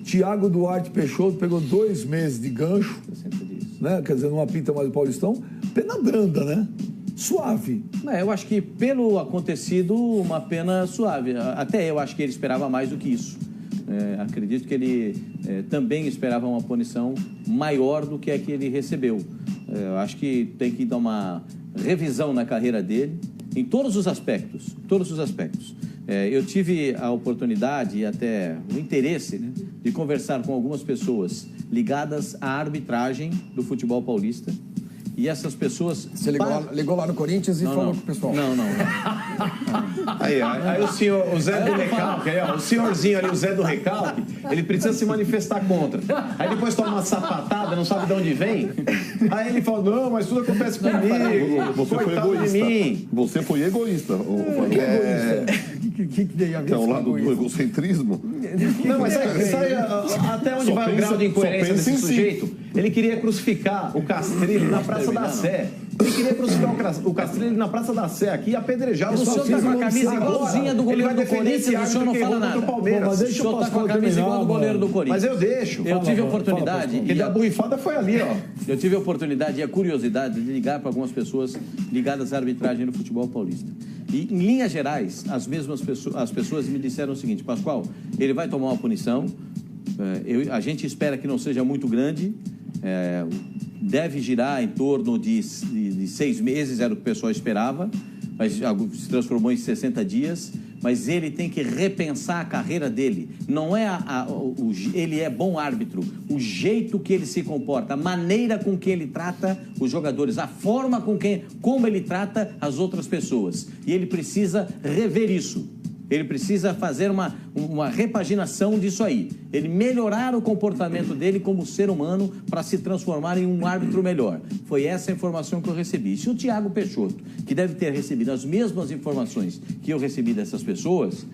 Thiago Duarte Peixoto pegou 2 meses de gancho, né? Quer dizer, não apita mais o Paulistão. Pena branda, né? Suave. Eu acho que pelo acontecido, uma pena suave. Até eu acho que ele esperava mais do que isso. Acredito que ele também esperava uma punição maior do que a que ele recebeu. Acho que tem que dar uma revisão na carreira dele, em todos os aspectos, eu tive a oportunidade e até o interesse, né, de conversar com algumas pessoas ligadas à arbitragem do futebol paulista. E essas pessoas... Você ligou lá no Corinthians e falou com o pessoal? Não. Aí o senhor, o Zé do Recalque, o senhorzinho ali, o Zé do Recalque, ele precisa se manifestar contra. Aí depois toma uma sapatada, não sabe de onde vem. Aí ele fala, não, mas tudo acontece comigo. Você foi egoísta. Você foi egoísta. O que tem a ver com o lado do egocentrismo? Não, mas sabe até onde vai o grau de incoerência desse sujeito? Ele queria crucificar o Castrilli na Praça da Sé. Ele queria crucificar o Castrilli na Praça da Sé aqui e apedrejar o senhor tá com a camisa igualzinha do goleiro do Corinthians, o senhor não fala nada. Mas o senhor tá com a camisa igual do goleiro do Corinthians. Mas eu deixo. Eu tive a oportunidade. E a burrifada foi ali, ó. Eu tive a oportunidade e a curiosidade de ligar para algumas pessoas ligadas à arbitragem no futebol paulista. E, em linhas gerais, as pessoas me disseram o seguinte: Pascoal, ele vai tomar uma punição, a gente espera que não seja muito grande, deve girar em torno de 6 meses, era o que o pessoal esperava, mas se transformou em 60 dias, mas ele tem que repensar a carreira dele. Não é ele é bom árbitro, o jeito que ele se comporta, a maneira com que ele trata os jogadores, a forma como ele trata as outras pessoas. E ele precisa rever isso. Ele precisa fazer uma repaginação disso aí. Ele melhorar o comportamento dele como ser humano para se transformar em um árbitro melhor. Foi essa a informação que eu recebi. Se o Thiago Peixoto, que deve ter recebido as mesmas informações que eu recebi dessas pessoas,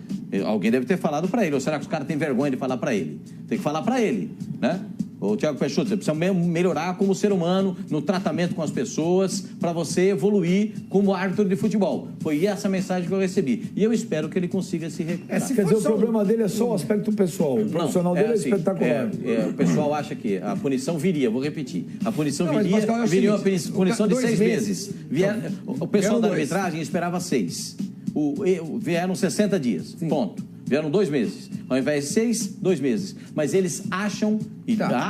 alguém deve ter falado para ele. Ou será que os caras têm vergonha de falar para ele? Tem que falar para ele, né? Ô, Thiago Peixoto, você precisa melhorar como ser humano no tratamento com as pessoas para você evoluir como árbitro de futebol. Foi essa a mensagem que eu recebi. E eu espero que ele consiga se recuperar. Quer dizer, o problema dele é só o aspecto pessoal. O profissional dele é espetacular. O pessoal acha que a punição viria, vou repetir. A punição viria uma punição de 6 meses. O pessoal da arbitragem esperava 6. Vieram 60 dias. Ponto. Vieram 2 meses. Ao invés de 6, 2 meses. Mas eles acham,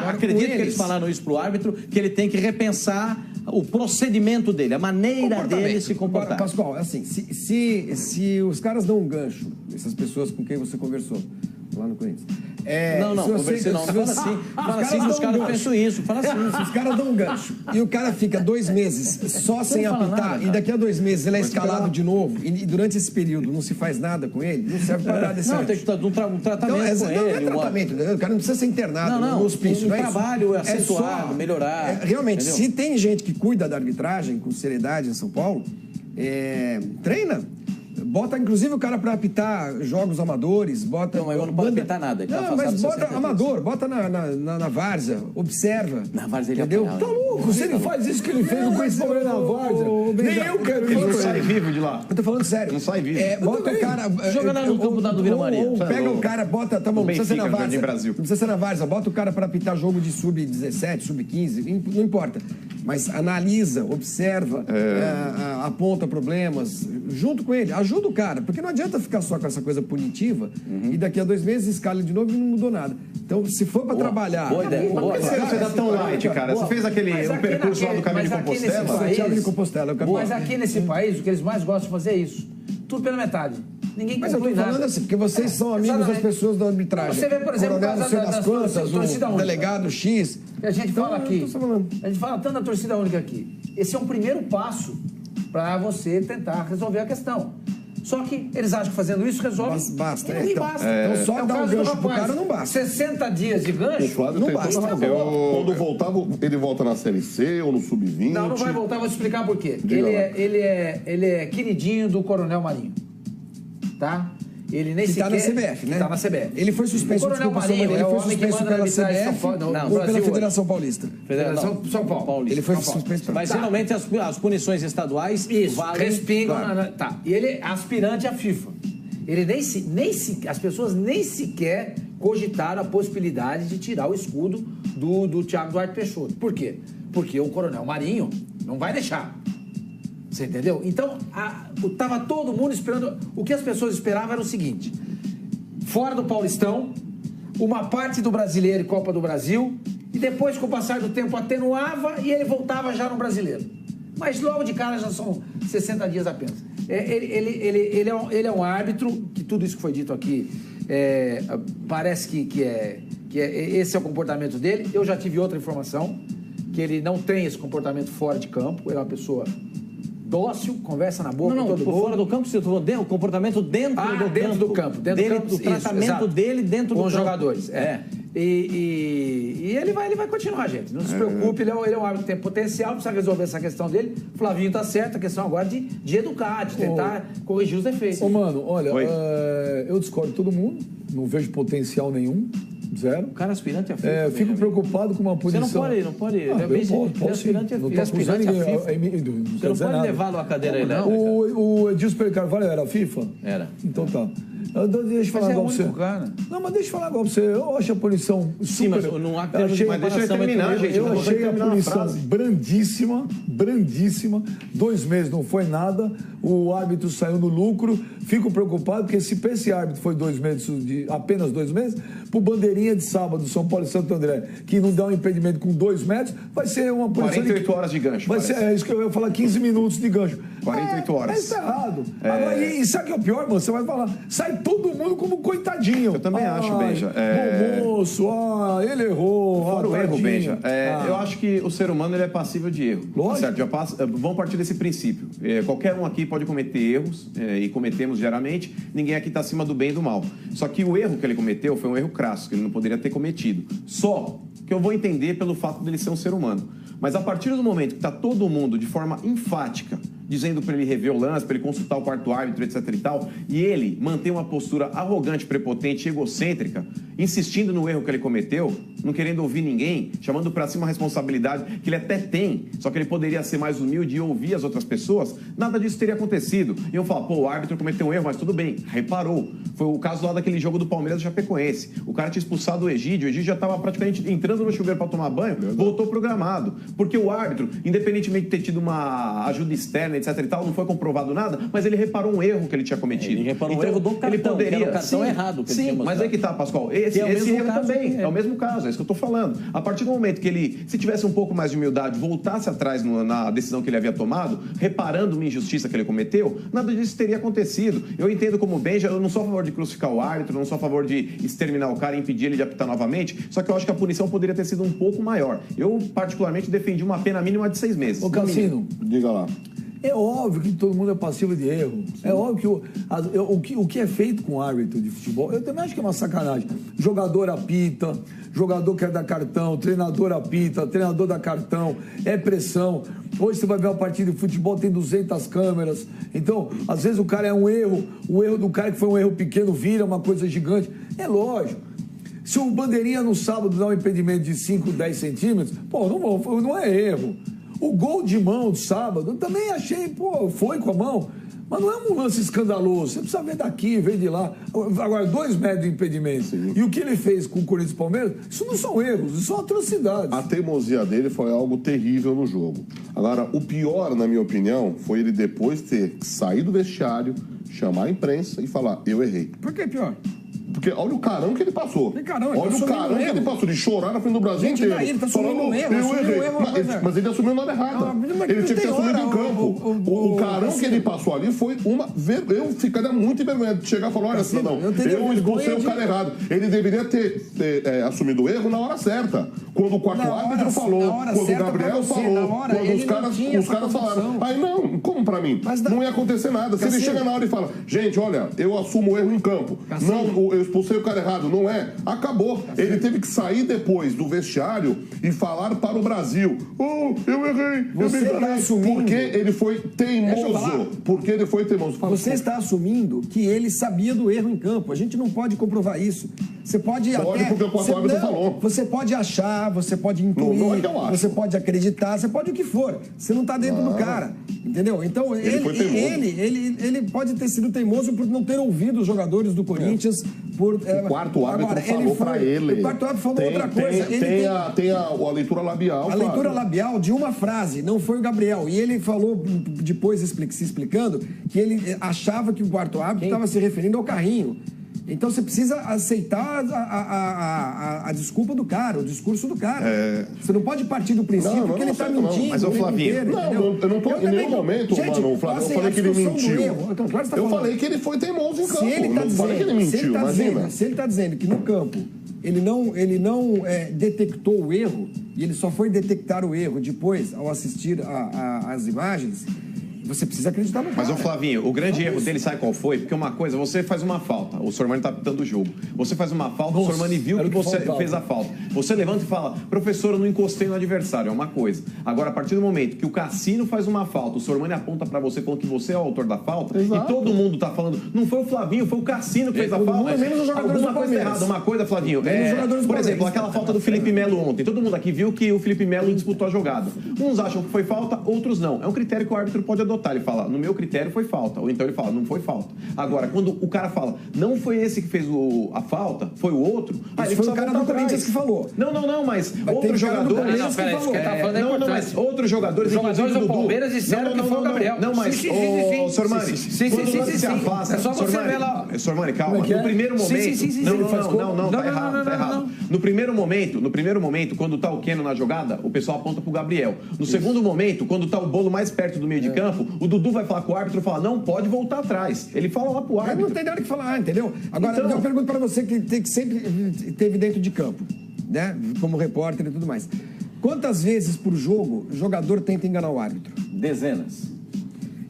acredito que eles falaram isso para o árbitro, que ele tem que repensar o procedimento dele, a maneira dele se comportar. Pascoal, assim, se os caras dão um gancho, essas pessoas com quem você conversou lá no Corinthians... conversei não. Fala assim que os caras pensam isso. Fala assim. Se os caras dão um gancho e o cara fica 2 meses só sem apitar e daqui a 2 meses ele é escalado de novo e durante esse período não se faz nada com ele, não serve para nada. Não, tem que dar um tratamento com ele. Não é tratamento, o cara não precisa ser internado no hospício. Um trabalho acentuado, melhorar. Realmente, se tem gente que cuida da arbitragem com seriedade em São Paulo, treina. Bota, inclusive, o cara para apitar jogos amadores, bota... Não, mas eu não posso apitar nada. Não, mas bota amador, bota na várzea, observa. Na várzea ele entendeu? apanhava. Tá louco, se ele faz isso que ele fez, não conhece problema na várzea. Nem eu quero Ele isso. não sai vivo de lá. Eu tô falando sério. Não sai vivo. Bota o cara... Joga lá no campo do Vila Maria. Pega o cara, bota... Tá bom, não precisa ser na várzea. Não precisa ser na várzea. Bota o cara para apitar jogo de sub-17, sub-15, não importa. Mas analisa, observa, aponta problemas, junto com ele. Ajuda o cara, porque não adianta ficar só com essa coisa punitiva e daqui a 2 meses escala de novo e não mudou nada. Então, se for para trabalhar... Boa ideia. Por que você dá tão light, cara? Você fez um percurso lá do Caminho de Compostela? Mas aqui nesse país, o que eles mais gostam de fazer é isso. Tudo pela metade. Ninguém Mas eu tô falando assim, porque vocês são amigos das pessoas da arbitragem. Você vê, por exemplo, o delegado X. Que a gente fala aqui. A gente fala tanto da torcida única aqui. Esse é um primeiro passo para você tentar resolver a questão. Só que eles acham que fazendo isso resolve. Basta. Então só dar um gancho pro cara não basta. 60 dias de gancho não basta. Quando voltar, ele volta na Série C ou no Sub-20? Não vai voltar, vou te explicar por quê. Ele é queridinho do Coronel Marinho. Tá? Ele nem sequer... Tá na CBF, né? Tá na CBF. Ele foi suspenso, desculpa, Marinho, ele foi suspenso pela CBF ou pela Federação Paulista? Federação São Paulo. Ele foi suspenso pela... Mas geralmente as punições estaduais valem... respingam... Tá. E ele é aspirante à FIFA. Ele as pessoas nem sequer cogitaram a possibilidade de tirar o escudo do Thiago Duarte Peixoto. Por quê? Porque o Coronel Marinho não vai deixar. Você entendeu? Então, estava todo mundo esperando... O que as pessoas esperavam era o seguinte: fora do Paulistão, uma parte do Brasileiro e Copa do Brasil, e depois, com o passar do tempo, atenuava e ele voltava já no Brasileiro. Mas logo de cara já são 60 dias apenas. Ele é um árbitro, que tudo isso que foi dito aqui, parece que esse é o comportamento dele. Eu já tive outra informação, que ele não tem esse comportamento fora de campo, ele é uma pessoa dócil, conversa na boca com todo mundo. Fora do campo, você falou o comportamento dentro do campo. O tratamento dele dentro do campo. Com os jogadores. E ele vai continuar, gente. Não se preocupe, ele é um árbitro que tem potencial, precisa resolver essa questão dele. Flavinho tá certo, a questão agora de educar, de tentar corrigir os defeitos. Mano, olha, eu discordo de todo mundo, não vejo potencial nenhum. Zero. O cara aspirante é FIFA. Fico preocupado com uma punição. Você não pode. Ele é aspirante é FIFA. Você não pode levá-lo à cadeira elétrica. O Edilson Pereira Carvalho era FIFA? Era. Então tá. Deixa eu falar agora pra você. Não, mas deixa eu falar agora pra você. Eu acho a punição super... Sim, mas não há mas deixa eu terminar, gente. Eu achei a punição brandíssima. 2 meses não foi nada. O árbitro saiu no lucro. Fico preocupado, porque se esse árbitro foi 2 meses, apenas 2 meses, pro bandeirinha de sábado, São Paulo e Santo André, que não dá um impedimento com 2 metros, vai ser uma punição 48 horas de gancho. Vai ser, isso que eu ia falar, 15 minutos de gancho. 48 horas. Isso tá errado. Agora, e sabe o que é o pior, mano? Você vai falar, sai todo mundo como coitadinho. Eu também acho, Benja. Bom moço, ele errou. Fora o erro, Benja. Eu acho que o ser humano ele é passível de erro. Lógico. Certo? Vamos partir desse princípio. Qualquer um aqui pode cometer erros, e cometemos diariamente. Ninguém aqui está acima do bem e do mal. Só que o erro que ele cometeu foi um erro crasso, que ele não poderia ter cometido. Só que eu vou entender pelo fato dele ser um ser humano. Mas a partir do momento que está todo mundo de forma enfática dizendo para ele rever o lance, para ele consultar o quarto árbitro, etc e tal, e ele manter uma postura arrogante, prepotente, egocêntrica, insistindo no erro que ele cometeu, não querendo ouvir ninguém, chamando para si uma responsabilidade que ele até tem, só que ele poderia ser mais humilde e ouvir as outras pessoas, nada disso teria acontecido. E eu falo, o árbitro cometeu um erro, mas tudo bem, reparou. Foi o caso lá daquele jogo do Palmeiras e Chapecoense. O cara tinha expulsado o Egídio já estava praticamente entrando no chuveiro para tomar banho, voltou programado. Porque o árbitro, independentemente de ter tido uma ajuda externa, etc e tal, não foi comprovado nada, mas ele reparou um erro que ele tinha cometido. Ele reparou um erro do cartão, ele poderia... que era o cartão errado que ele tinha mostrado. Mas aí que tá, Pascoal. Esse erro também é o mesmo caso, é isso que eu tô falando. A partir do momento que ele, se tivesse um pouco mais de humildade, voltasse atrás na decisão que ele havia tomado, reparando uma injustiça que ele cometeu, nada disso teria acontecido. Eu entendo como Benja, eu não sou a favor de crucificar o árbitro, não sou a favor de exterminar o cara e impedir ele de apitar novamente, só que eu acho que a punição poderia ter sido um pouco maior. Eu, particularmente, defendi uma pena mínima de 6 meses. Ô, Cassino, diga lá. É óbvio que todo mundo é passivo de erro. Sim. É óbvio que o que é feito com o árbitro de futebol, eu também acho que é uma sacanagem. Jogador apita, jogador quer dar cartão, treinador apita, treinador dá cartão, é pressão. Hoje você vai ver uma partida de futebol, tem 200 câmeras. Então, às vezes o cara é um erro, o erro do cara que foi um erro pequeno vira uma coisa gigante. É lógico. Se o bandeirinha no sábado dá um impedimento de 5, 10 centímetros, não é erro. O gol de mão do sábado, eu também achei, foi com a mão. Mas não é um lance escandaloso. Você precisa ver daqui, ver de lá. Agora, 2 metros de impedimento. Sim. E o que ele fez com o Corinthians e Palmeiras, isso não são erros, isso são atrocidades. A teimosia dele foi algo terrível no jogo. Agora, o pior, na minha opinião, foi ele depois ter saído do vestiário, chamar a imprensa e falar, eu errei. Por que pior? Porque olha o carão que ele passou. Olha o carão que ele passou, de chorar na frente do Brasil inteiro. Ele tá assumindo um erro. Mas ele assumiu nada errado. Ele tinha que ter assumido em campo. O carão que ele passou ali foi uma... Eu ficaria muito envergonhado de chegar e falar, olha, cidadão, eu expulsei o cara errado. Ele deveria ter assumido o erro na hora certa. Quando o quarto árbitro falou, quando o Gabriel falou, quando os caras falaram. Aí não, como pra mim? Não ia acontecer nada. Se ele chega na hora e fala, gente, olha, eu assumo o erro em campo. Não, eu expulsei o cara errado. Não é. Acabou. Ele teve que sair depois do vestiário e falar para o Brasil. Eu errei. Você está assumindo... Porque ele foi teimoso. Porque ele foi teimoso. Você está assumindo que ele sabia do erro em campo. A gente não pode comprovar isso. Você pode porque o quarto árbitro falou. Você pode achar, você pode intuir, você pode acreditar, você pode o que for. Você não está dentro do cara. Entendeu? Então, ele pode ter sido teimoso por não ter ouvido os jogadores do Corinthians. O quarto árbitro falou para ele. O quarto árbitro falou outra coisa. Tem a leitura labial. A leitura labial de uma frase, não foi o Gabriel. E ele falou, depois se explicando, que ele achava que o quarto árbitro estava se referindo ao Carrinho. Então você precisa aceitar a desculpa do cara, o discurso do cara. Você não pode partir do princípio que ele está mentindo. Mas, ô Flavinho, eu não estou em nenhum momento, mano, Flávio, eu falei que ele mentiu. Eu falei que ele foi teimoso em campo. Não falei que ele mentiu, imagina. Se ele está dizendo que no campo ele não detectou o erro, e ele só foi detectar o erro depois, ao assistir às imagens, você precisa acreditar no cara. Mas, ô Flavinho, o grande erro dele, sabe qual foi? Porque uma coisa, você faz uma falta, o Sormani tá apitando o jogo. Você faz uma falta, o Sormani viu que você fez a falta. Você levanta e fala, professor, eu não encostei no adversário, é uma coisa. Agora, a partir do momento que o Cassino faz uma falta, o Sormani aponta pra você falando que você é o autor da falta, e todo mundo tá falando, não foi o Flavinho, foi o Cassino que fez a falta. Menos os jogadores Alguma coisa errada, uma coisa, Flavinho. Por exemplo, aquela falta do Felipe Melo ontem. Todo mundo aqui viu que o Felipe Melo disputou a jogada. Uns acham que foi falta, outros não. É um critério que o árbitro pode adotar. Ele fala, no meu critério foi falta. Ou então ele fala, não foi falta. Agora, quando o cara fala, não foi esse que fez a falta, foi o outro. Isso foi o cara do Corinthians que falou. Não, mas outros jogadores. Mas outros jogadores. Os jogadores do Palmeiras disseram que foi o Gabriel. Não, mas, Sormani, quando você se afasta. É só você ver lá. Sormani, calma. No primeiro momento. Não, tá errado. No primeiro momento, quando tá o Keno na jogada, o pessoal aponta pro Gabriel. No segundo momento, quando tá o Bolo mais perto do meio de campo, o Dudu vai falar com o árbitro e fala, não, pode voltar atrás. Ele fala lá pro árbitro. Não tem nada que falar, entendeu? Agora, eu pergunto pra você que sempre esteve dentro de campo, né? Como repórter e tudo mais. Quantas vezes por jogo o jogador tenta enganar o árbitro? Dezenas.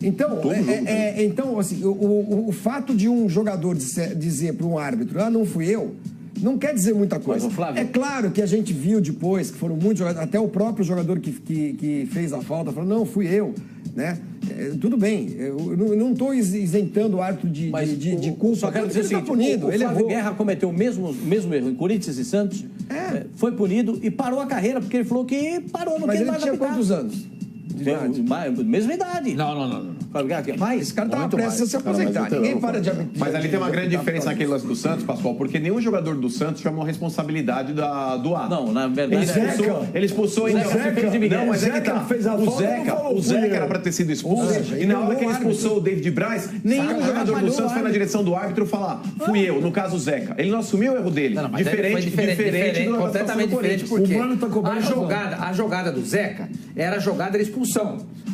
Então, então assim, o fato de um jogador dizer para um árbitro, não fui eu, não quer dizer muita coisa. Flávio, é claro que a gente viu depois que foram muitos jogadores, até o próprio jogador que fez a falta falou, não, fui eu, né? Tudo bem, eu não estou isentando o árbitro de culpa. Só quero dizer o seguinte, o Flávio Guerra cometeu o mesmo erro em Corinthians e Santos, foi punido e parou a carreira, porque ele falou que parou, não quer mais apitar. Mas ele tinha quantos anos? Mesma idade. Não. Mas esse cara estava prestes a se aposentar. Ninguém para de apitar. Mas ali tem uma grande diferença naquele lance do Santos, Pascoal, porque nenhum jogador do Santos chamou a responsabilidade do ato. Não, na verdade... Ele expulsou ainda. Não, mas é que tá. O Zeca era para ter sido expulso. E na hora que ele expulsou o David Braz, nenhum jogador do Santos foi na direção do árbitro falar, fui eu, no caso o Zeca. Ele não assumiu o erro dele. Diferente, completamente diferente, porque a jogada do Zeca era a jogada de expulsão.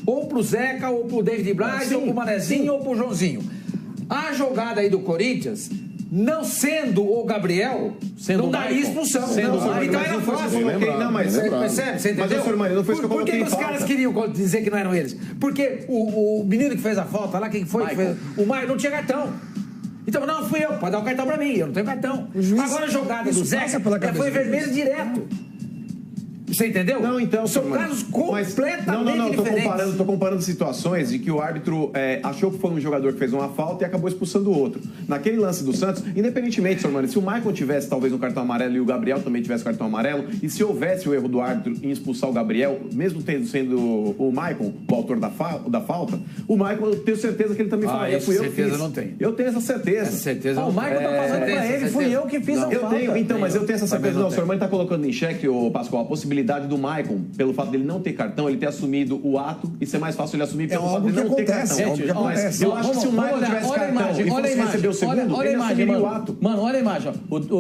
Ou pro Zeca, ou pro David Braz, ou pro Manezinho, ou pro Joãozinho. A jogada aí do Corinthians, não sendo o Gabriel, não daria expulsão. Então era fácil. Não, mas você percebe? Você entendeu? Mas, Sormani, não foi isso que eu coloquei. Por que os caras queriam dizer que não eram eles? Porque o menino que fez a falta lá, quem foi? O Maicon não tinha cartão. Então, não, fui eu. Pode dar o cartão pra mim, eu não tenho cartão. Agora a jogada do Zeca foi vermelho direto. Você entendeu? Não, então... São casos completamente diferentes. Tô comparando situações de que o árbitro achou que foi um jogador que fez uma falta e acabou expulsando o outro. Naquele lance do Santos, independentemente, Sormani, se o Michael tivesse talvez um cartão amarelo e o Gabriel também tivesse cartão amarelo, e se houvesse o erro do árbitro em expulsar o Gabriel, mesmo sendo o Michael o autor da falta, o Michael, eu tenho certeza que ele também falaria, fui eu que fiz. Certeza não tem. Eu tenho essa certeza. Essa certeza o Michael tá passando pra ele, fui eu que fiz a falta. Mas eu tenho essa certeza. Não, o Sormani tá colocando em xeque, o Pascoal, a possibilidade do Maicon, pelo fato dele não ter cartão, ele ter assumido o ato e ser mais fácil ele assumir pelo fato de não ter cartão. Mas eu acho que se o Maicon tivesse cartão e fosse receber o segundo, ele assumiria o ato. Mano, olha a imagem.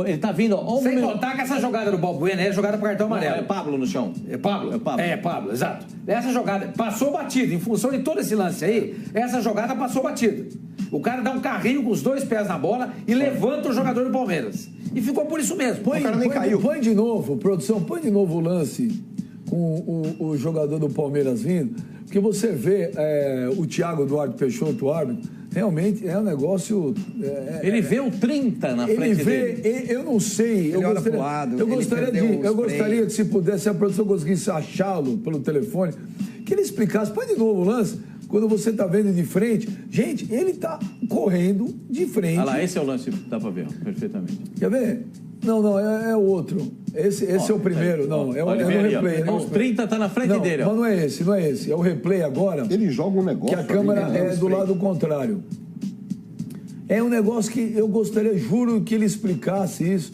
Ele tá vindo, ó. Sem contar que essa jogada do Balbuena é jogada pro cartão amarelo. É Pablo no chão. É Pablo, exato. Essa jogada passou batido, em função de todo esse lance aí, essa jogada passou batido. O cara dá um carrinho com os dois pés na bola e levanta o jogador do Palmeiras. E ficou por isso mesmo. O cara nem caiu. Põe de novo, produção, põe de novo o lance com o jogador do Palmeiras vindo, porque você vê o Thiago Duarte Peixoto, o árbitro, realmente é um negócio... ele vê o 30 na frente dele. Eu não sei. Eu gostaria que, se pudesse, se a produção conseguisse achá-lo pelo telefone, que ele explicasse. Põe de novo o lance. Quando você está vendo de frente, gente, ele está correndo de frente. Olha lá, esse é o lance que dá para ver perfeitamente. Quer ver? Não, é outro. Esse é o primeiro, não. É o replay. Os 30 tá na frente dele, ó. Mas não é esse. É o replay agora. Ele joga um negócio. Que a câmera é do lado contrário. É um negócio que eu gostaria, juro, que ele explicasse isso.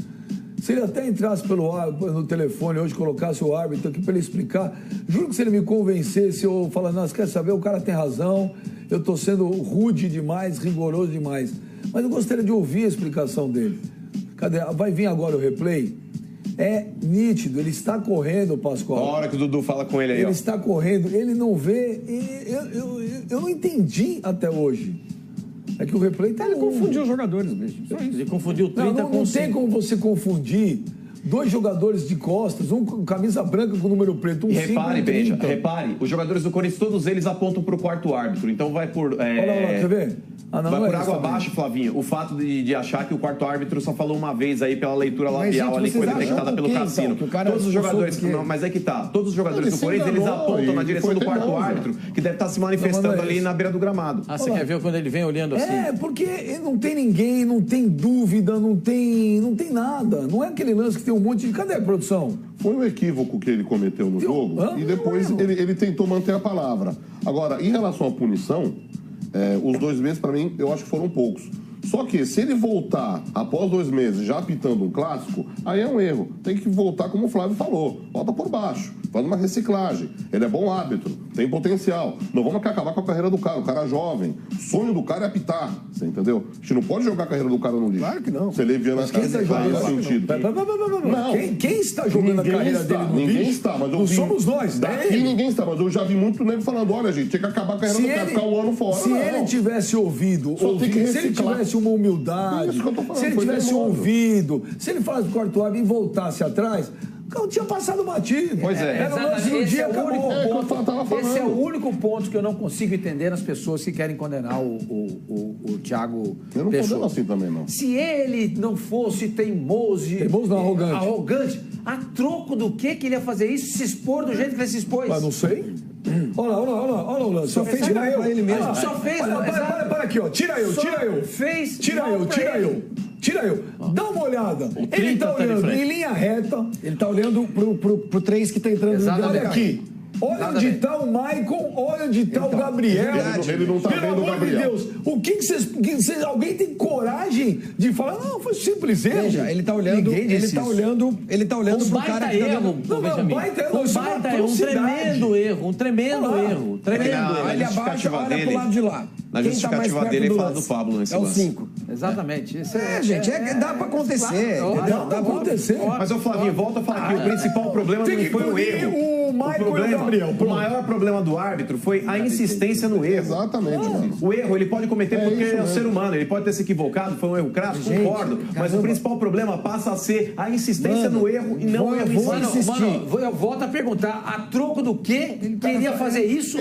Se ele até entrasse no telefone hoje, colocasse o árbitro aqui para ele explicar, juro que se ele me convencesse, eu falar, não, você quer saber, o cara tem razão, eu estou sendo rude demais, rigoroso demais. Mas eu gostaria de ouvir a explicação dele. Cadê? Vai vir agora o replay? É nítido, ele está correndo, Pascoal. A hora que o Dudu fala com ele aí, Ele está correndo, ele não vê. Eu não entendi até hoje. É que o replay tá. Ele confundiu os jogadores, bicho. Só isso. Ele confundiu 30 com 5. Não tem como você confundir 2 jogadores de costas, um com camisa branca com número preto, um 5. Repare, Benja, repare, os jogadores do Corinthians, todos eles apontam para o quarto árbitro. Então vai por. Olha lá, quer ver? Vai por água abaixo, Flavinho. O fato de achar que o quarto árbitro só falou uma vez aí pela leitura labial ali, coisa detectada pelo cassino. Então, todos os jogadores. Não, mas é que tá. Todos os jogadores do Corinthians, eles apontam na direção do quarto árbitro, que deve estar se manifestando ali na beira do gramado. Ah, você quer ver quando ele vem olhando assim? É, porque não tem ninguém, não tem dúvida, não tem nada. Não é aquele lance que tem um monte de. Cadê a produção? Foi um equívoco que ele cometeu no jogo e depois ele tentou manter a palavra. Agora, em relação à punição, os 2 meses, para mim, eu acho que foram poucos. Só que, se ele voltar após 2 meses já apitando um clássico, aí é um erro. Tem que voltar, como o Flávio falou, volta por baixo, faz uma reciclagem. Ele é bom árbitro, tem potencial. Não vamos acabar com a carreira do cara, o cara é jovem. O sonho do cara é apitar, você entendeu? A gente não pode jogar a carreira do cara no lixo. Claro que não. Se ele vier na carreira sentido. Quem está jogando a carreira dele no lixo? Ninguém está, mas não somos nós. Daqui ninguém está, mas eu já vi muito nego falando, olha, gente, tinha que acabar a carreira do cara, ficar um ano fora. Se ele tivesse ouvido, se ele tivesse uma humildade, se ele tivesse ouvido, se ele falasse do quarto árbitro e voltasse atrás, eu tinha passado batido. Pois é. Era o lance do dia, acabou. Esse é o único ponto que eu não consigo entender nas pessoas que querem condenar o Thiago Eu não Peixoto. condeno assim também, não. Se ele não fosse teimoso não, arrogante, a troco do que ele ia fazer isso, se expor do jeito que ele se expôs? Mas não sei. Olha o lance. Só fez tira eu. ele mesmo. Só fez. Para aqui, ó. Tira eu. Tira eu. Dá uma olhada. Ele tá olhando em linha reta. Ele tá olhando pro 3 que tá entrando no Olha aqui. Olha onde está o Maicon, olha onde está o Gabriel. Ele não tá vendo o Gabriel. Pelo amor de Deus, o que vocês... Alguém tem coragem de falar, não, foi simples erro. Veja, ele tá olhando pro cara que erro. Não, baita erro. Um tremendo erro. Ele abaixa, olha pro lado de lá. Na justificativa dele, ele fala do Pablo nesse lance. É o 5. Exatamente. Gente, dá pra acontecer. Dá pra acontecer. Mas, ô Flavinho, volta a falar que o principal problema não foi o erro. O maior problema do árbitro foi a insistência no erro. Exatamente, mano. O erro ele pode cometer porque é um ser humano, ele pode ter se equivocado, foi um erro crasso, concordo. Mas o principal problema passa a ser a insistência no erro e não o erro insistir. Eu volto a perguntar, a troco do quê queria fazer isso?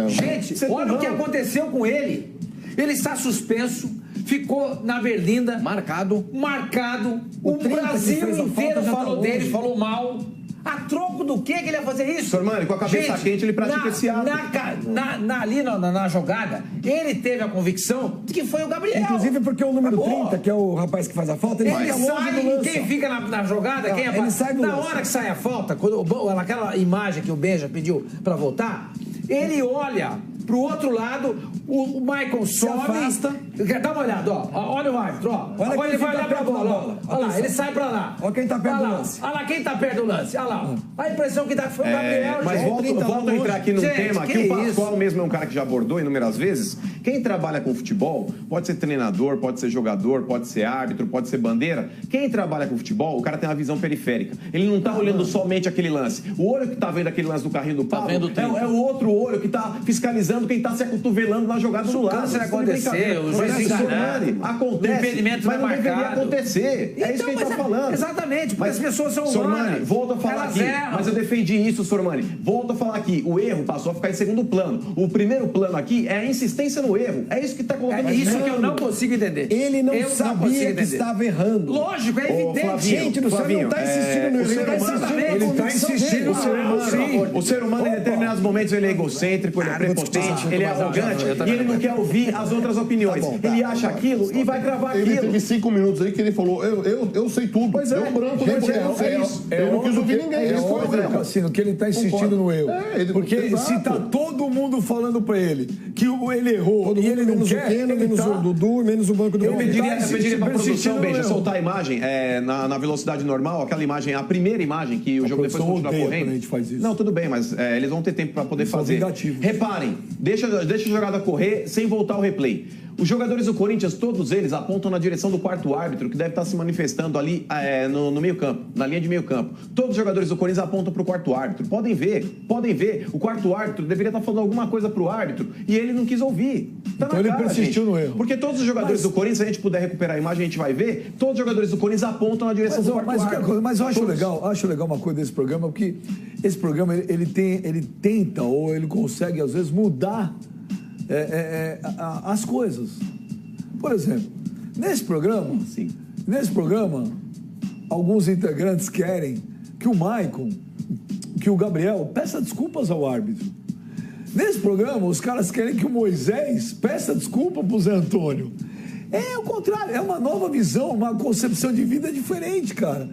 Gente, olha o que aconteceu com ele. Ele está suspenso, ficou na berlinda. Marcado. O Brasil inteiro falou dele, falou mal. A troco do que ele ia fazer isso? Sormani, com a cabeça quente, ele pratica esse ato. Ali na jogada, ele teve a convicção de que foi o Gabriel. Inclusive porque o número 30, que é o rapaz que faz a falta, ele sai, quem fica na jogada, não, quem ele sai do na lance. Hora que sai a falta, aquela imagem que o Benja pediu para voltar, ele olha pro outro lado, o Maicon sobe. Afasta. Dá uma olhada, ó. Olha o árbitro, ó. Olha ele vai olhar pra bola. Olha lá, ele sai pra lá. Olha quem tá perto do lance. Olha lá quem tá perto do lance. Olha lá. A impressão que dá foi o Gabriel. Mas volta a entrar aqui num tema que o Pascoal mesmo é um cara que já abordou inúmeras vezes. Quem trabalha com futebol, pode ser treinador, pode ser jogador, pode ser árbitro, pode ser bandeira. Quem trabalha com futebol, o cara tem uma visão periférica. Ele não tá olhando somente aquele lance. O olho que tá vendo aquele lance do carrinho do Pablo é o outro olho que tá fiscalizando quem tá se acotovelando na jogada do lado. Se acontecer, o juiz enganado, acontece, mas não deveria acontecer. É isso que a gente tá falando. Exatamente, porque as pessoas são humanas. Sormani, volta a falar aqui, mas eu defendi isso, Sormani. Volta a falar aqui, o erro passou a ficar em segundo plano. O primeiro plano aqui é a insistência no erro. É isso que tá colocando. É isso que eu não consigo entender. Ele não sabia que estava errando. Lógico, é evidente. Gente do céu, não tá insistindo no erro. ele está insistindo. O ser humano, em determinados momentos, ele é egocêntrico, ele é prepotente, ele é arrogante e ele não quer ouvir as outras opiniões. Ele acha aquilo e vai gravar Ele aquilo. teve 5 minutos aí que ele falou, eu sei tudo. Pois é. Eu branco, né? Porque ele fez. Ele não quis ouvir ninguém. Ele foi, né? Cassino, que ele está insistindo no erro. Porque se está todo mundo falando para ele que ele errou e ele não quer... Menos o Dudu e menos o Banco do Eu pediria para a produção, Beija, soltar a imagem na velocidade normal, aquela imagem, a primeira imagem que o jogo depois continua correndo. A gente faz isso. Não, tudo bem, mas eles vão ter tempo para poder fazer. Reparem, deixa a jogada correr sem voltar ao replay. Os jogadores do Corinthians, todos eles apontam na direção do quarto árbitro, que deve estar se manifestando ali no meio-campo, na linha de meio-campo. Todos os jogadores do Corinthians apontam para o quarto árbitro. Podem ver. O quarto árbitro deveria estar falando alguma coisa para o árbitro e ele não quis ouvir. Tá então ele persistiu no erro. Porque todos os jogadores do Corinthians, se a gente puder recuperar a imagem, a gente vai ver, todos os jogadores do Corinthians apontam na direção do quarto árbitro. Mas eu acho legal uma coisa desse programa, porque esse programa ele tenta ou ele consegue, às vezes, mudar as coisas. Por exemplo, nesse programa, alguns integrantes querem que o Maicon, que o Gabriel peça desculpas ao árbitro. Nesse programa, os caras querem que o Moisés peça desculpa para o Zé Antônio. É o contrário, é uma nova visão, uma concepção de vida diferente, cara.